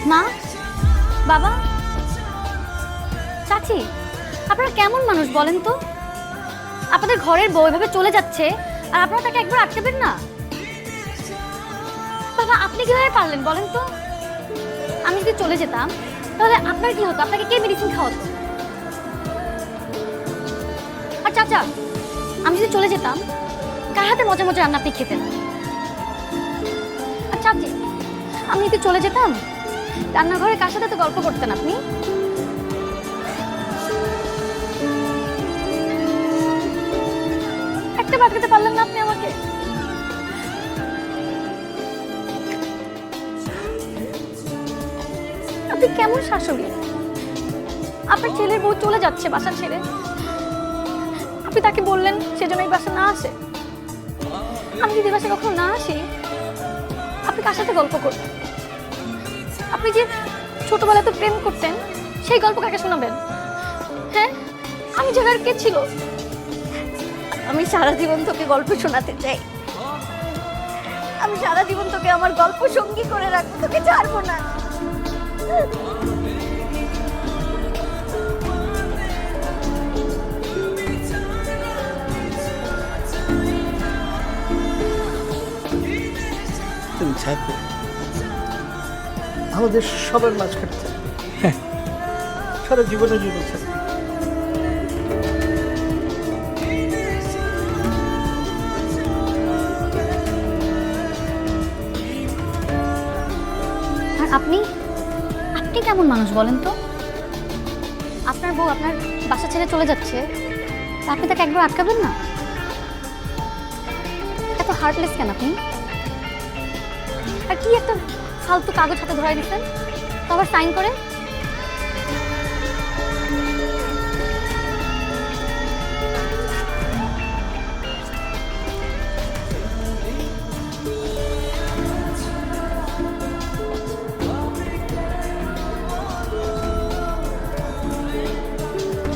মা, বাবা, চাচি, আপনারা কেমন মানুষ বলেন তো? আপনাদের ঘরের বউ এভাবে চলে যাচ্ছে আর আপনারা তাকে একবার আটকাবেন না? বাবা, আপনি কিভাবে পারলেন বলেন তো? আমি যদি চলে যেতাম তাহলে আপনার কি হতো? আপনাকে কে মেডিসিন খাওয়াতো? আর চাচা, আমি যদি চলে যেতাম কার হাতে মজা মজা রান্না আপনি খেতেন? আর চাচি, আমি যদি চলে যেতাম রান্নাঘরে কার সাথে তো গল্প করতেন আপনি? একটা বাদ দিতে পারলেন না আপনি আমাকে? আপনি কেমন শাশুড়ি? আপনার ছেলের বউ চলে যাচ্ছে বাসা ছেড়ে, আপনি তাকে বললেন সেজন্য এই বাসা না আসে। আমি যদি বাসায় কখনো না আসি, আপনি কার সাথে গল্প করবেন? আপনি যে ছোটবেলায় তো প্রেম করতেন, সেই গল্প কাকে শোনাবেন? হ্যাঁ, আমি জায়গার কে ছিল? আমি সারা জীবন তোকে গল্প শোনাতে চাই। আমি সারা জীবন তোকে আমার গল্প সঙ্গী করে রাখবো, তোকে ছাড়বো না। তুমি থাকবে আমাদের সবার মাঝখানে থাকবে। হ্যাঁ, সারা জীবনের জন্য থাকবে। আর আপনি আপনি কেমন মানুষ বলেন তো? আপনার বউ আপনার বাসা ছেড়ে চলে যাচ্ছে, আপনি তাকে একবার আটকাবেন না? এত হার্টলেস কেন আপনি? আর কি একটা ফালতু কাগজ হাতে ধরাই দিচ্ছেন, তো আবার সাইন করে